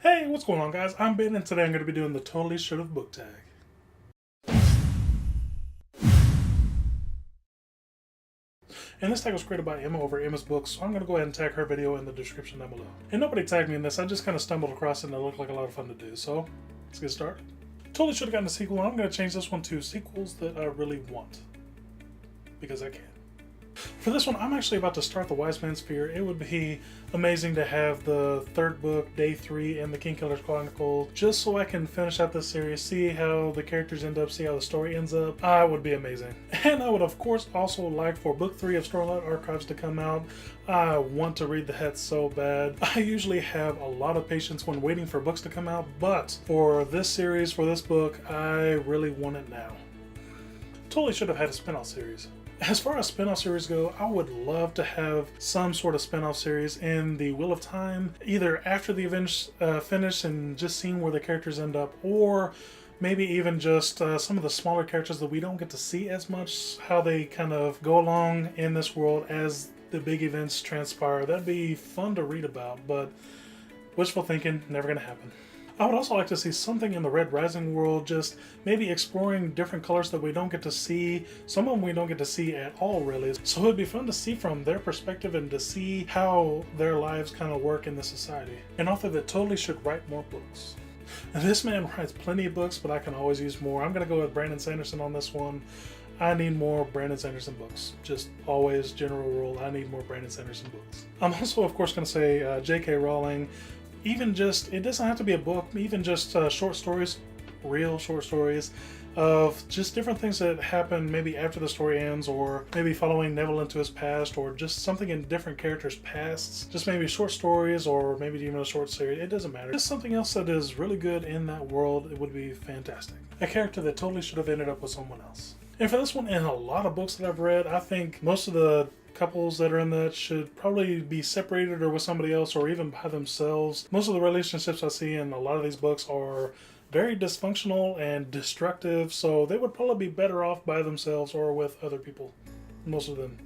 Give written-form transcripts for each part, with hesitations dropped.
Hey, what's going on, guys? I'm Ben, and today I'm going to be doing the Totally Should've book tag. And this tag was created by Emma over Emma's Books, so I'm going to go ahead and tag her video in the description down below. And nobody tagged me in this, I just kind of stumbled across it and it looked like a lot of fun to do, so let's get started. Totally should have gotten a sequel, and I'm going to change this one to sequels that I really want. Because I can. For this one, I'm actually about to start The Wise Man's Fear. It would be amazing to have the third book, Day 3, and the Kingkiller's Chronicle, just so I can finish out this series, see how the characters end up, see how the story ends up. It would be amazing. And I would, of course, also like for Book 3 of Starlight Archives to come out. I want to read that so bad. I usually have a lot of patience when waiting for books to come out, but for this series, for this book, I really want it now. Totally should have had a spin-off series. As far as spin-off series go, I would love to have some sort of spin-off series in the Wheel of Time, either after the events finish and just seeing where the characters end up, or maybe even just some of the smaller characters that we don't get to see as much, how they kind of go along in this world as the big events transpire. That'd be fun to read about, but wishful thinking, never gonna happen. I would also like to see something in the Red Rising world, just maybe exploring different colors that we don't get to see. Some of them we don't get to see at all, really. So it would be fun to see from their perspective and to see how their lives kind of work in the society. An author that totally should write more books. And this man writes plenty of books, but I can always use more. I'm going to go with Brandon Sanderson on this one. I need more Brandon Sanderson books. Just always general rule, I need more Brandon Sanderson books. I'm also, of course, going to say J.K. Rowling. Even just, it doesn't have to be a book, even just short stories, real short stories of just different things that happen maybe after the story ends, or maybe following Neville into his past, or just something in different characters' pasts. Just maybe short stories, or maybe even a short series, it doesn't matter. Just something else that is really good in that world, it would be fantastic. A character that totally should have ended up with someone else. And for this one, in a lot of books that I've read, I think most of the couples that are in that should probably be separated or with somebody else or even by themselves. Most of the relationships I see in a lot of these books are very dysfunctional and destructive, so they would probably be better off by themselves or with other people. Most of them.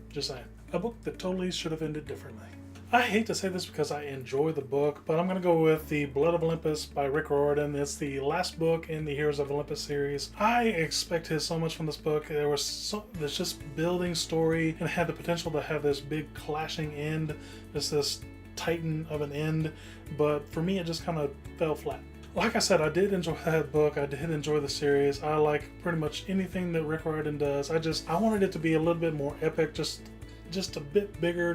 Just saying. A book that totally should have ended differently. I hate to say this because I enjoy the book, but I'm going to go with The Blood of Olympus by Rick Riordan. It's the last book in the Heroes of Olympus series. I expected so much from this book. There's just building story, and it had the potential to have this big clashing end, just this titan of an end, but for me it just kind of fell flat. Like I said, I did enjoy that book. I did enjoy the series. I like pretty much anything that Rick Riordan does. I wanted it to be a little bit more epic, just a bit bigger,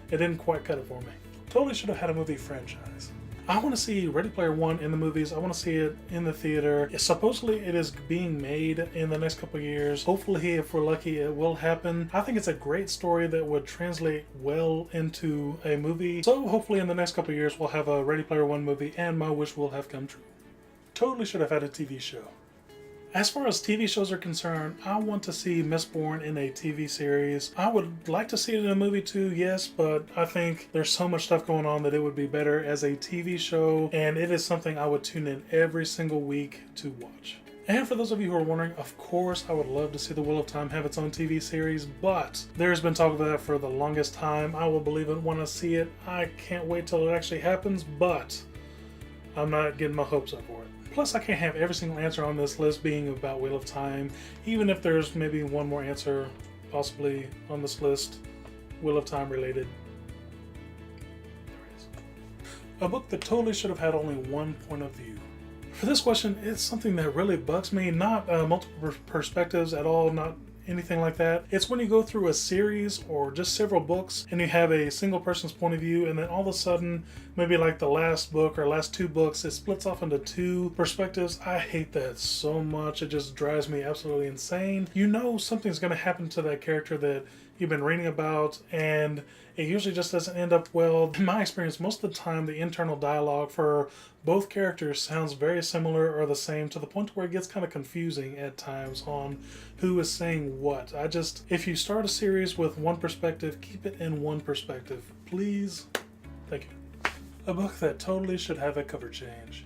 it didn't quite cut it for me. Totally should have had a movie franchise. I want to see Ready Player One in the movies. I want to see it in the theater. Supposedly it is being made in the next couple of years. Hopefully, if we're lucky, it will happen. I think it's a great story that would translate well into a movie. So hopefully in the next couple of years we'll have a Ready Player One movie and my wish will have come true. Totally should have had a TV show. As far as TV shows are concerned, I want to see Mistborn in a TV series. I would like to see it in a movie too, yes, but I think there's so much stuff going on that it would be better as a TV show, and it is something I would tune in every single week to watch. And for those of you who are wondering, of course I would love to see The Wheel of Time have its own TV series, but there's been talk of that for the longest time. I will believe it when I see it. I can't wait till it actually happens, but I'm not getting my hopes up for it. Plus, I can't have every single answer on this list being about Wheel of Time, even if there's maybe one more answer possibly on this list, Wheel of Time related. There it is. A book that totally should have had only one point of view. For this question, it's something that really bugs me, not multiple perspectives at all, not anything like that. It's when you go through a series or just several books and you have a single person's point of view, and then all of a sudden, maybe like the last book or last two books, it splits off into two perspectives. I hate that so much. It just drives me absolutely insane. You know something's going to happen to that character that you've been reading about, and it usually just doesn't end up well. In my experience, most of the time the internal dialogue for both characters sounds very similar or the same, to the point where it gets kind of confusing at times on who is saying what. If you start a series with one perspective, keep it in one perspective, please. Thank you. A book that totally should have a cover change.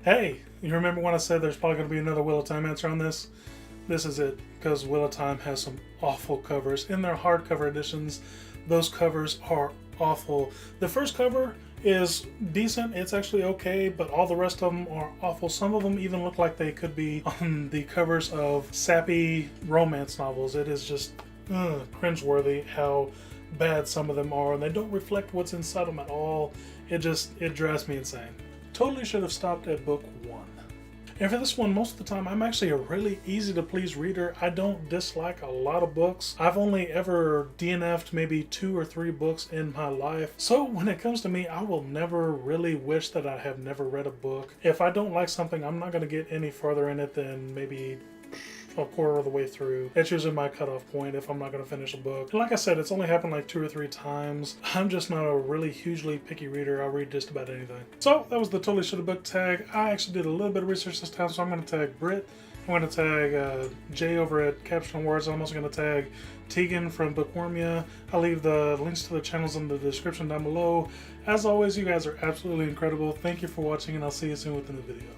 Hey, you remember when I said there's probably going to be another Wheel of Time answer on this? This is it, because Wheel of Time has some awful covers. In their hardcover editions, those covers are awful. The first cover is decent. It's actually okay, but all the rest of them are awful. Some of them even look like they could be on the covers of sappy romance novels. It is just cringeworthy how bad some of them are, and they don't reflect what's inside them at all. It drives me insane. Totally should have stopped at book 1. And for this one, most of the time, I'm actually a really easy to please reader. I don't dislike a lot of books. I've only ever DNF'd maybe 2 or 3 books in my life. So when it comes to me, I will never really wish that I have never read a book. If I don't like something, I'm not going to get any farther in it than maybe a quarter of the way through. It's usually my cutoff point if I'm not going to finish a book. And like I said, it's only happened like 2 or 3 times. I'm just not a really hugely picky reader. I'll read just about anything. So that was the Totally Shoulda Book tag. I actually did a little bit of research this time, so I'm going to tag Britt. I'm going to tag Jay over at Caption Awards. I'm also going to tag Teagan from Bookwormia. I'll leave the links to the channels in the description down below. As always, you guys are absolutely incredible. Thank you for watching, and I'll see you soon within the video.